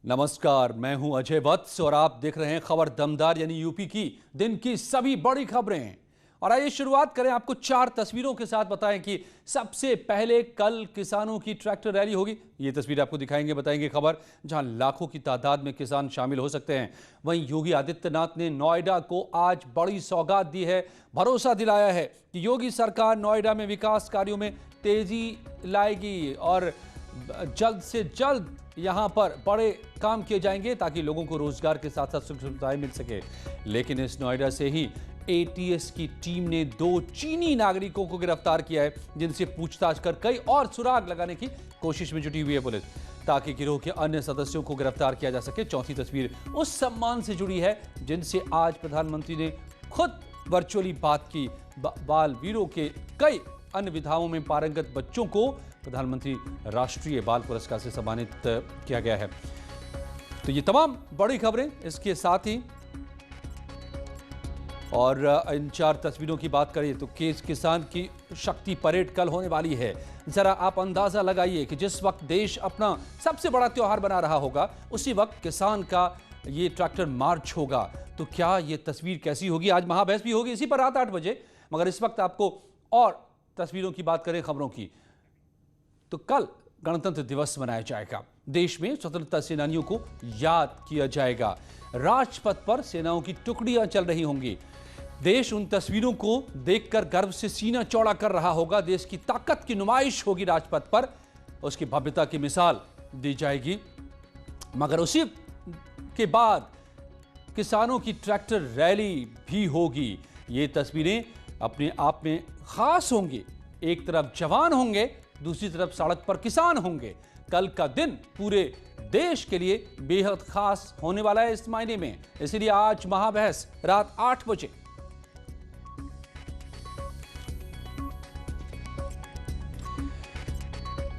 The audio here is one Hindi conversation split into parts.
नमस्कार, मैं हूं अजय वत्स और आप देख रहे हैं खबर दमदार यानी यूपी की दिन की सभी बड़ी खबरें। और आइए शुरुआत करें, आपको 4 तस्वीरों के साथ बताएं कि सबसे पहले कल किसानों की ट्रैक्टर रैली होगी। ये तस्वीर आपको दिखाएंगे, बताएंगे खबर, जहां लाखों की तादाद में किसान शामिल हो सकते हैं। वहीं योगी आदित्यनाथ ने नोएडा को आज बड़ी सौगात दी है, भरोसा दिलाया है कि योगी सरकार नोएडा में विकास कार्यों में तेजी लाएगी और जल्द से जल्द यहां पर बड़े काम किए जाएंगे ताकि लोगों को रोजगार के साथ साथ सुख सुविधाएं मिल सके। लेकिन इस नोएडा से ही एटीएस की टीम ने 2 चीनी नागरिकों को गिरफ्तार किया है, जिनसे पूछताछ कर कई और सुराग लगाने की कोशिश में जुटी हुई है पुलिस, ताकि गिरोह के अन्य सदस्यों को गिरफ्तार किया जा सके। चौथी तस्वीर उस सम्मान से जुड़ी है जिनसे आज प्रधानमंत्री ने खुद वर्चुअली बात की। बाल वीरों के कई अन्य विधाओं में पारंगत बच्चों को प्रधानमंत्री राष्ट्रीय बाल पुरस्कार से सम्मानित किया गया है। तो ये तमाम बड़ी खबरें इसके साथ ही, और इन 4 तस्वीरों की बात करें तो किसान की शक्ति परेड कल होने वाली है। जरा आप अंदाजा लगाइए कि जिस वक्त देश अपना सबसे बड़ा त्योहार बना रहा होगा, उसी वक्त किसान का ये ट्रैक्टर मार्च होगा। तो क्या ये तस्वीर कैसी होगी? आज महाबहस भी होगी इसी पर रात 8 बजे। मगर इस वक्त आपको और तस्वीरों की बात करें, खबरों की, तो कल गणतंत्र दिवस मनाया जाएगा। देश में स्वतंत्रता सेनानियों को याद किया जाएगा। राजपथ पर सेनाओं की टुकड़ियां चल रही होंगी। देश उन तस्वीरों को देखकर गर्व से सीना चौड़ा कर रहा होगा। देश की ताकत की नुमाइश होगी राजपथ पर, उसकी भव्यता की मिसाल दी जाएगी। मगर उसी के बाद किसानों की ट्रैक्टर रैली भी होगी। ये तस्वीरें अपने आप में खास होंगी। एक तरफ जवान होंगे, दूसरी तरफ सड़क पर किसान होंगे। कल का दिन पूरे देश के लिए बेहद खास होने वाला है इस मायने में। इसलिए आज महाबहस रात 8 बजे।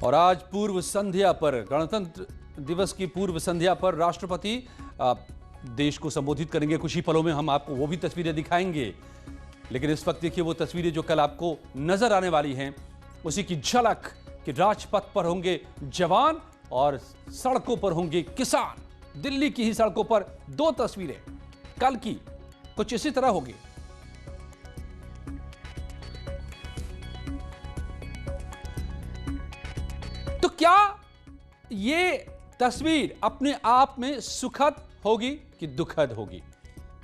और आज पूर्व संध्या पर, गणतंत्र दिवस की पूर्व संध्या पर राष्ट्रपति देश को संबोधित करेंगे। कुछ ही पलों में हम आपको वो भी तस्वीरें दिखाएंगे। लेकिन इस वक्त देखिए वो तस्वीरें जो कल आपको नजर आने वाली हैं, उसी की झलक कि राजपथ पर होंगे जवान और सड़कों पर होंगे किसान। दिल्ली की ही सड़कों पर 2 तस्वीरें कल की कुछ इसी तरह होगी। तो क्या ये तस्वीर अपने आप में सुखद होगी कि दुखद होगी?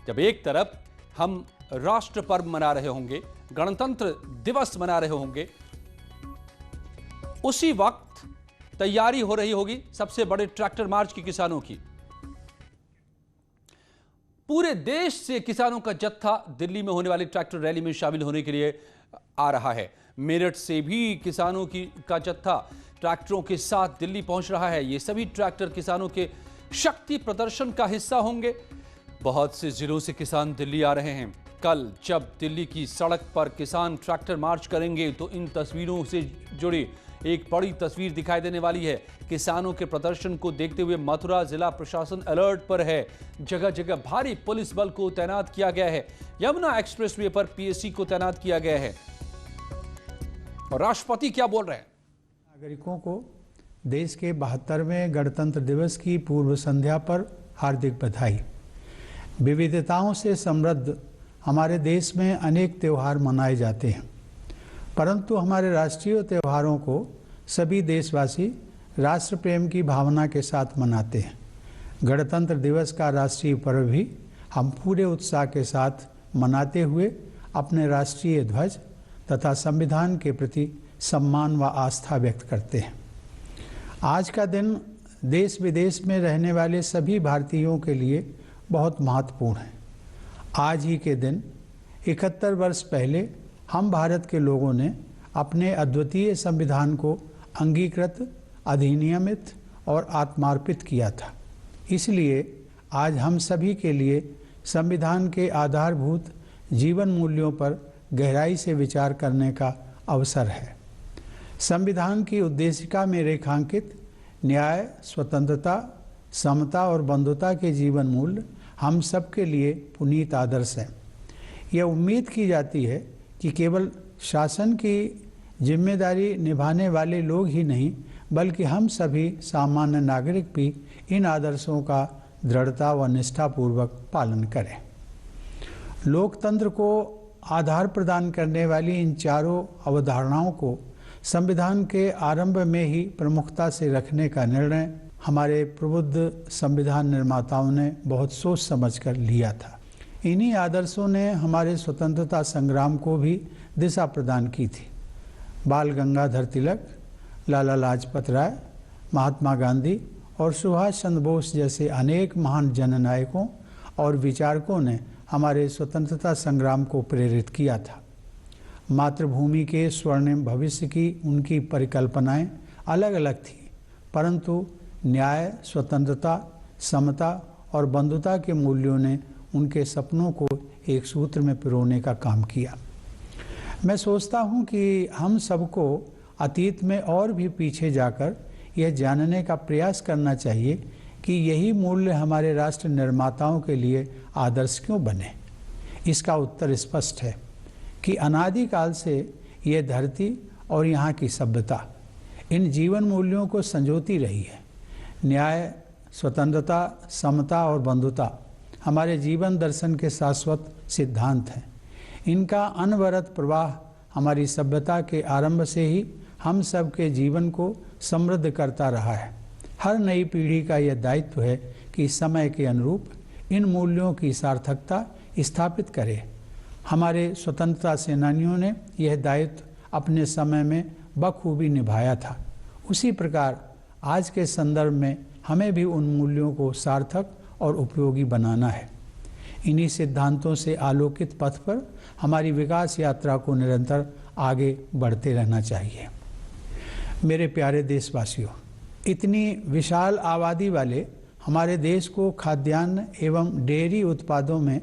जब एक तरफ हम राष्ट्र पर्व मना रहे होंगे, गणतंत्र दिवस मना रहे होंगे, उसी वक्त तैयारी हो रही होगी सबसे बड़े ट्रैक्टर मार्च की किसानों की। पूरे देश से किसानों का जत्था दिल्ली में होने वाली ट्रैक्टर रैली में शामिल होने के लिए आ रहा है। मेरठ से भी किसानों का जत्था ट्रैक्टरों के साथ दिल्ली पहुंच रहा है। ये सभी ट्रैक्टर किसानों के शक्ति प्रदर्शन का हिस्सा होंगे। बहुत से जिलों से किसान दिल्ली आ रहे हैं। कल जब दिल्ली की सड़क पर किसान ट्रैक्टर मार्च करेंगे तो इन तस्वीरों से जुड़ी एक बड़ी तस्वीर दिखाई देने वाली है। किसानों के प्रदर्शन को देखते हुए मथुरा जिला प्रशासन अलर्ट पर है। जगह जगह भारी पुलिस बल को तैनात किया गया है। यमुना एक्सप्रेसवे पर पीएसी को तैनात किया गया है। और राष्ट्रपति क्या बोल रहे हैं? नागरिकों को देश के 72वें गणतंत्र दिवस की पूर्व संध्या पर हार्दिक बधाई। विविधताओं से समृद्ध हमारे देश में अनेक त्यौहार मनाए जाते हैं, परंतु हमारे राष्ट्रीय त्योहारों को सभी देशवासी राष्ट्र प्रेम की भावना के साथ मनाते हैं। गणतंत्र दिवस का राष्ट्रीय पर्व भी हम पूरे उत्साह के साथ मनाते हुए अपने राष्ट्रीय ध्वज तथा संविधान के प्रति सम्मान व आस्था व्यक्त करते हैं। आज का दिन देश विदेश में रहने वाले सभी भारतीयों के लिए बहुत महत्वपूर्ण है। आज ही के दिन 71 वर्ष पहले हम भारत के लोगों ने अपने अद्वितीय संविधान को अंगीकृत, अधिनियमित और आत्मार्पित किया था। इसलिए आज हम सभी के लिए संविधान के आधारभूत जीवन मूल्यों पर गहराई से विचार करने का अवसर है। संविधान की उद्देशिका में रेखांकित न्याय, स्वतंत्रता, समता और बंधुता के जीवन मूल्य हम सबके लिए पुनीत आदर्श हैं। यह उम्मीद की जाती है कि केवल शासन की जिम्मेदारी निभाने वाले लोग ही नहीं बल्कि हम सभी सामान्य नागरिक भी इन आदर्शों का दृढ़ता व निष्ठापूर्वक पालन करें। लोकतंत्र को आधार प्रदान करने वाली इन चारों अवधारणाओं को संविधान के आरंभ में ही प्रमुखता से रखने का निर्णय हमारे प्रबुद्ध संविधान निर्माताओं ने बहुत सोच समझकर लिया था। इन्हीं आदर्शों ने हमारे स्वतंत्रता संग्राम को भी दिशा प्रदान की थी। बाल गंगाधर तिलक, लाला लाजपत राय, महात्मा गांधी और सुभाष चंद्र बोस जैसे अनेक महान जननायकों और विचारकों ने हमारे स्वतंत्रता संग्राम को प्रेरित किया था। मातृभूमि के स्वर्णिम भविष्य की उनकी परिकल्पनाएं अलग अलग थीं, परंतु न्याय, स्वतंत्रता, समता और बंधुता के मूल्यों ने उनके सपनों को एक सूत्र में पिरोने का काम किया। मैं सोचता हूं कि हम सबको अतीत में और भी पीछे जाकर यह जानने का प्रयास करना चाहिए कि यही मूल्य हमारे राष्ट्र निर्माताओं के लिए आदर्श क्यों बने। इसका उत्तर स्पष्ट है कि अनादिकाल से यह धरती और यहाँ की सभ्यता इन जीवन मूल्यों को संजोती रही है। न्याय, स्वतंत्रता, समता और बंधुता हमारे जीवन दर्शन के शाश्वत सिद्धांत हैं। इनका अनवरत प्रवाह हमारी सभ्यता के आरंभ से ही हम सब के जीवन को समृद्ध करता रहा है। हर नई पीढ़ी का यह दायित्व है कि समय के अनुरूप इन मूल्यों की सार्थकता स्थापित करे। हमारे स्वतंत्रता सेनानियों ने यह दायित्व अपने समय में बखूबी निभाया था। उसी प्रकार आज के संदर्भ में हमें भी उन मूल्यों को सार्थक और उपयोगी बनाना है। इन्हीं सिद्धांतों से आलोकित पथ पर हमारी विकास यात्रा को निरंतर आगे बढ़ते रहना चाहिए। मेरे प्यारे देशवासियों, इतनी विशाल आबादी वाले हमारे देश को खाद्यान्न एवं डेयरी उत्पादों में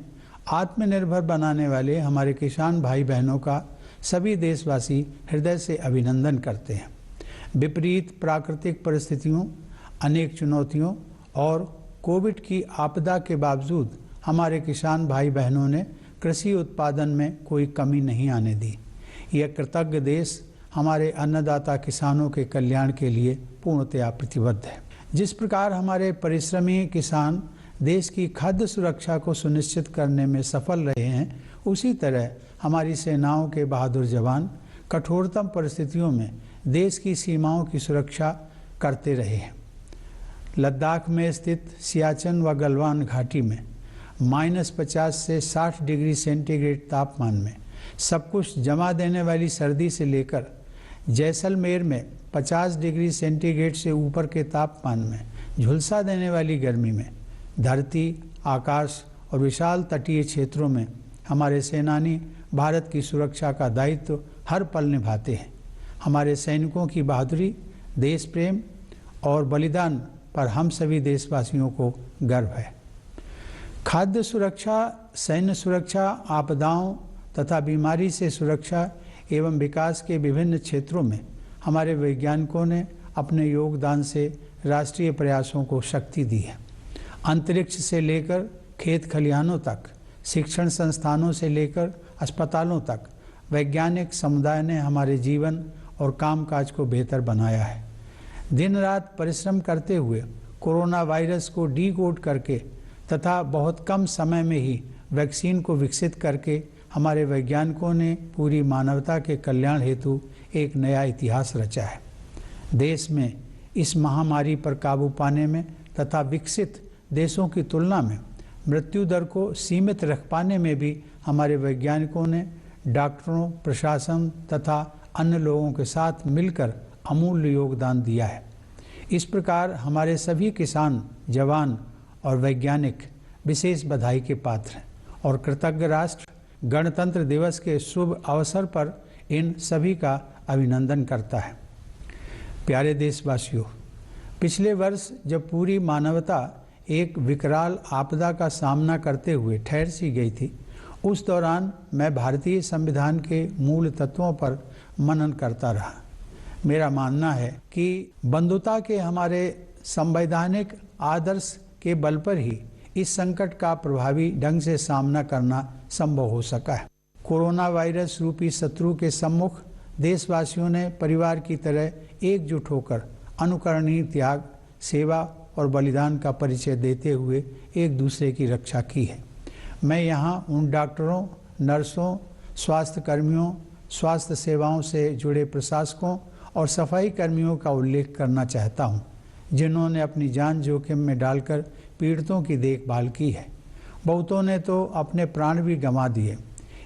आत्मनिर्भर बनाने वाले हमारे किसान भाई बहनों का सभी देशवासी हृदय से अभिनंदन करते हैं। विपरीत प्राकृतिक परिस्थितियों, अनेक चुनौतियों और कोविड की आपदा के बावजूद हमारे किसान भाई बहनों ने कृषि उत्पादन में कोई कमी नहीं आने दी। यह कृतज्ञ देश हमारे अन्नदाता किसानों के कल्याण के लिए पूर्णतया प्रतिबद्ध है। जिस प्रकार हमारे परिश्रमी किसान देश की खाद्य सुरक्षा को सुनिश्चित करने में सफल रहे हैं, उसी तरह हमारी सेनाओं के बहादुर जवान कठोरतम परिस्थितियों में देश की सीमाओं की सुरक्षा करते रहे हैं। लद्दाख में स्थित सियाचिन व गलवान घाटी में -50 से 60 डिग्री सेंटीग्रेड तापमान में सब कुछ जमा देने वाली सर्दी से लेकर जैसलमेर में 50 डिग्री सेंटीग्रेड से ऊपर के तापमान में झुलसा देने वाली गर्मी में धरती, आकाश और विशाल तटीय क्षेत्रों में हमारे सेनानी भारत की सुरक्षा का दायित्व हर पल निभाते हैं। हमारे सैनिकों की बहादुरी, देश प्रेम और बलिदान पर हम सभी देशवासियों को गर्व है। खाद्य सुरक्षा, सैन्य सुरक्षा, आपदाओं तथा बीमारी से सुरक्षा एवं विकास के विभिन्न क्षेत्रों में हमारे वैज्ञानिकों ने अपने योगदान से राष्ट्रीय प्रयासों को शक्ति दी है। अंतरिक्ष से लेकर खेत खलिहानों तक, शिक्षण संस्थानों से लेकर अस्पतालों तक वैज्ञानिक समुदाय ने हमारे जीवन और कामकाज को बेहतर बनाया है। दिन रात परिश्रम करते हुए कोरोना वायरस को डीकोड करके तथा बहुत कम समय में ही वैक्सीन को विकसित करके हमारे वैज्ञानिकों ने पूरी मानवता के कल्याण हेतु एक नया इतिहास रचा है। देश में इस महामारी पर काबू पाने में तथा विकसित देशों की तुलना में मृत्यु दर को सीमित रख पाने में भी हमारे वैज्ञानिकों ने डॉक्टरों, प्रशासन तथा अन्य लोगों के साथ मिलकर अमूल्य योगदान दिया है। इस प्रकार हमारे सभी किसान, जवान और वैज्ञानिक विशेष बधाई के पात्र हैं और कृतज्ञ राष्ट्र गणतंत्र दिवस के शुभ अवसर पर इन सभी का अभिनंदन करता है। प्यारे देशवासियों, पिछले वर्ष जब पूरी मानवता एक विकराल आपदा का सामना करते हुए ठहर सी गई थी, उस दौरान मैं भारतीय संविधान के मूल तत्वों पर मनन करता रहा। मेरा मानना है कि बंधुता के हमारे संवैधानिक आदर्श के बल पर ही इस संकट का प्रभावी ढंग से सामना करना संभव हो सका है। कोरोना वायरस रूपी शत्रु के सम्मुख देशवासियों ने परिवार की तरह एकजुट होकर अनुकरणीय त्याग, सेवा और बलिदान का परिचय देते हुए एक दूसरे की रक्षा की है। मैं यहाँ उन डॉक्टरों, नर्सों, स्वास्थ्य कर्मियों, स्वास्थ्य सेवाओं से जुड़े प्रशासकों और सफाई कर्मियों का उल्लेख करना चाहता हूँ, जिन्होंने अपनी जान जोखिम में डालकर पीड़ितों की देखभाल की है। बहुतों ने तो अपने प्राण भी गंवा दिए।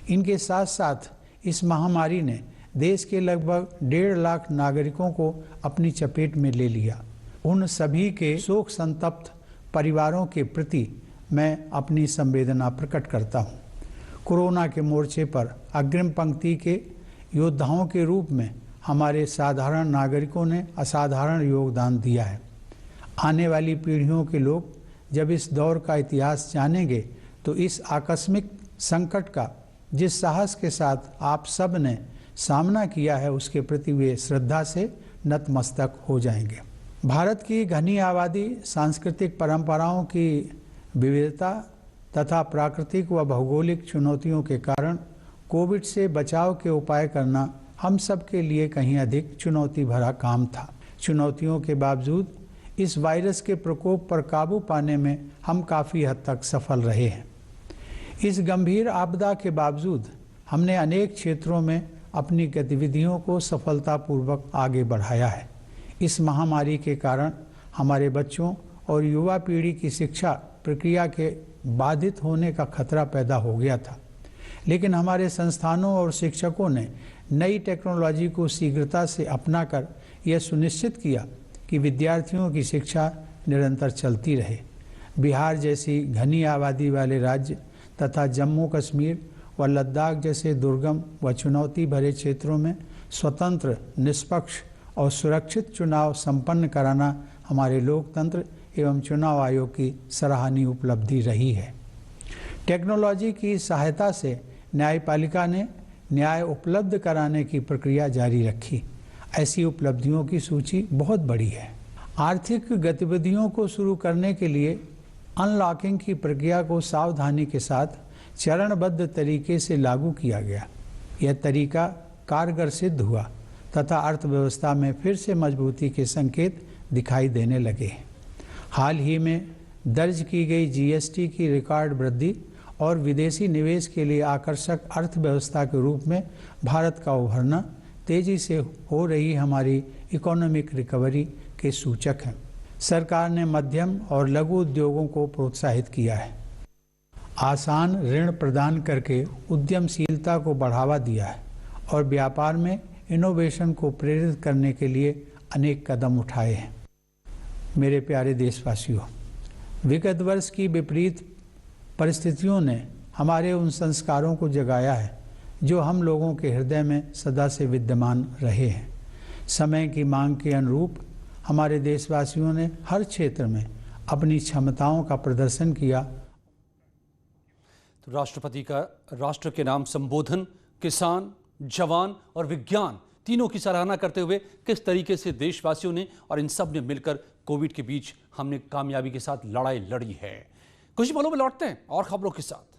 इनके साथ साथ इस महामारी ने देश के लगभग 1.5 लाख नागरिकों को अपनी चपेट में ले लिया। उन सभी के शोक संतप्त परिवारों के प्रति मैं अपनी संवेदना प्रकट करता हूँ। कोरोना के मोर्चे पर अग्रिम पंक्ति के योद्धाओं के रूप में हमारे साधारण नागरिकों ने असाधारण योगदान दिया है। आने वाली पीढ़ियों के लोग जब इस दौर का इतिहास जानेंगे तो इस आकस्मिक संकट का जिस साहस के साथ आप सब ने सामना किया है, उसके प्रति वे श्रद्धा से नतमस्तक हो जाएंगे। भारत की घनी आबादी, सांस्कृतिक परंपराओं की विविधता तथा प्राकृतिक व भौगोलिक चुनौतियों के कारण कोविड से बचाव के उपाय करना हम सब के लिए कहीं अधिक चुनौती भरा काम था। चुनौतियों के बावजूद इस वायरस के प्रकोप पर काबू पाने में हम काफ़ी हद तक सफल रहे हैं। इस गंभीर आपदा के बावजूद हमने अनेक क्षेत्रों में अपनी गतिविधियों को सफलतापूर्वक आगे बढ़ाया है। इस महामारी के कारण हमारे बच्चों और युवा पीढ़ी की शिक्षा प्रक्रिया के बाधित होने का खतरा पैदा हो गया था, लेकिन हमारे संस्थानों और शिक्षकों ने नई टेक्नोलॉजी को शीघ्रता से अपनाकर यह सुनिश्चित किया कि विद्यार्थियों की शिक्षा निरंतर चलती रहे। बिहार जैसी घनी आबादी वाले राज्य तथा जम्मू कश्मीर व लद्दाख जैसे दुर्गम व चुनौती भरे क्षेत्रों में स्वतंत्र, निष्पक्ष और सुरक्षित चुनाव संपन्न कराना हमारे लोकतंत्र एवं चुनाव आयोग की सराहनीय उपलब्धि रही है। टेक्नोलॉजी की सहायता से न्यायपालिका ने न्याय उपलब्ध कराने की प्रक्रिया जारी रखी। ऐसी उपलब्धियों की सूची बहुत बड़ी है। आर्थिक गतिविधियों को शुरू करने के लिए अनलॉकिंग की प्रक्रिया को सावधानी के साथ चरणबद्ध तरीके से लागू किया गया। यह तरीका कारगर सिद्ध हुआ तथा अर्थव्यवस्था में फिर से मजबूती के संकेत दिखाई देने लगे। हाल ही में दर्ज की गई जीएसटी की रिकॉर्ड वृद्धि और विदेशी निवेश के लिए आकर्षक अर्थव्यवस्था के रूप में भारत का उभरना तेजी से हो रही हमारी इकोनॉमिक रिकवरी के सूचक हैं। सरकार ने मध्यम और लघु उद्योगों को प्रोत्साहित किया है। आसान ऋण प्रदान करके उद्यमशीलता को बढ़ावा दिया है और व्यापार में इनोवेशन को प्रेरित करने के लिए अनेक कदम उठाए हैं। मेरे प्यारे देशवासियों, विगत वर्ष की विपरीत परिस्थितियों ने हमारे उन संस्कारों को जगाया है जो हम लोगों के हृदय में सदा से विद्यमान रहे हैं। समय की मांग के अनुरूप हमारे देशवासियों ने हर क्षेत्र में अपनी क्षमताओं का प्रदर्शन किया। तो राष्ट्रपति का राष्ट्र के नाम संबोधन किसान, जवान और विज्ञान तीनों की सराहना करते हुए किस तरीके से देशवासियों ने और इन सब ने मिलकर कोविड के बीच हमने कामयाबी के साथ लड़ाई लड़ी है। कुछ पलों में लौटते हैं और खबरों के साथ।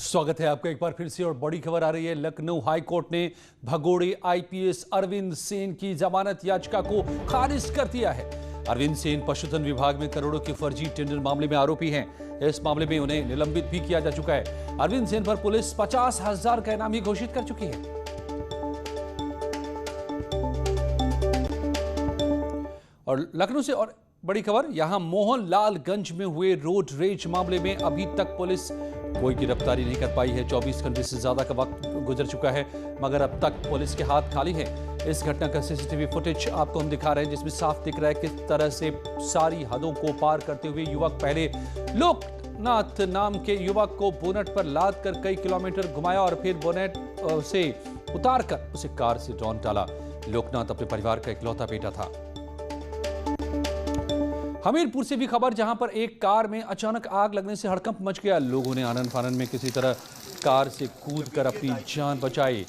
स्वागत है आपका एक बार फिर से और बड़ी खबर आ रही है। लखनऊ हाई कोर्ट ने भगोड़े आईपीएस अरविंद सेन की जमानत याचिका को खारिज कर दिया है। अरविंद सेन पशुधन विभाग में करोड़ों के फर्जी टेंडर मामले में आरोपी हैं। इस मामले में उन्हें निलंबित भी किया जा चुका है। अरविंद सेन पर पुलिस 50,000 का इनाम ही घोषित कर चुकी है। और लखनऊ से और बड़ी खबर, यहां मोहनलालगंज में हुए रोड रेज मामले में अभी तक पुलिस कोई गिरफ्तारी नहीं कर पाई है। 24 घंटे से ज्यादा का वक्त गुजर चुका है, मगर अब तक पुलिस के हाथ खाली है। इस घटना का सीसीटीवी फुटेज आपको हम दिखा रहे हैं, जिसमें साफ दिख रहा है किस तरह से सारी हदों को पार करते हुए युवक पहले लोकनाथ नाम के युवक को बोनेट पर लाद कर कई किलोमीटर घुमाया और फिर बोनेट से उतार कर उसे कार से रौंद डाला। लोकनाथ अपने परिवार का इकलौता बेटा था। हमीरपुर से भी खबर, जहां पर एक कार में अचानक आग लगने से हड़कंप मच गया। लोगों ने आनन फानन में किसी तरह कार से कूदकर अपनी जान बचाई।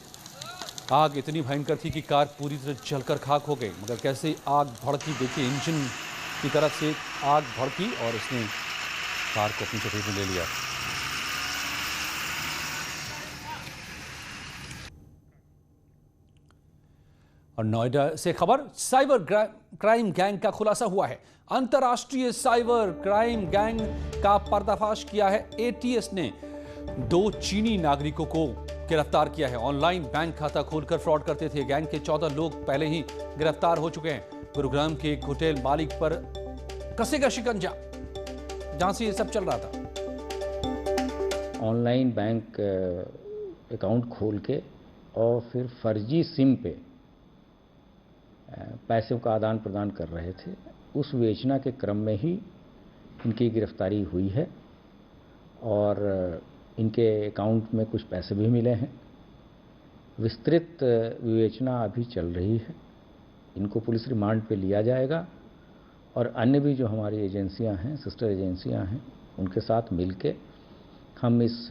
आग इतनी भयंकर थी कि कार पूरी तरह जलकर खाक हो गई, मगर कैसे आग भड़की, देखिए इंजन की तरफ से आग भड़की और इसने कार को अपनी चपेट में ले लिया। और नोएडा से खबर, साइबर क्राइम गैंग का खुलासा हुआ है। अंतर्राष्ट्रीय साइबर क्राइम गैंग का पर्दाफाश किया है एटीएस ने। 2 चीनी नागरिकों को गिरफ्तार किया है। ऑनलाइन बैंक खाता खोलकर फ्रॉड करते थे। गैंग के 14 लोग पहले ही गिरफ्तार हो चुके हैं। गुरुग्राम के एक होटल मालिक पर कसेगा शिकंजा, जहां से ये सब चल रहा था। ऑनलाइन बैंक अकाउंट खोल के और फिर फर्जी सिम पे पैसों का आदान प्रदान कर रहे थे। उस विवेचना के क्रम में ही इनकी गिरफ्तारी हुई है और इनके अकाउंट में कुछ पैसे भी मिले हैं। विस्तृत विवेचना अभी चल रही है। इनको पुलिस रिमांड पे लिया जाएगा और अन्य भी जो हमारी एजेंसियां हैं, सिस्टर एजेंसियां हैं, उनके साथ मिलके हम इस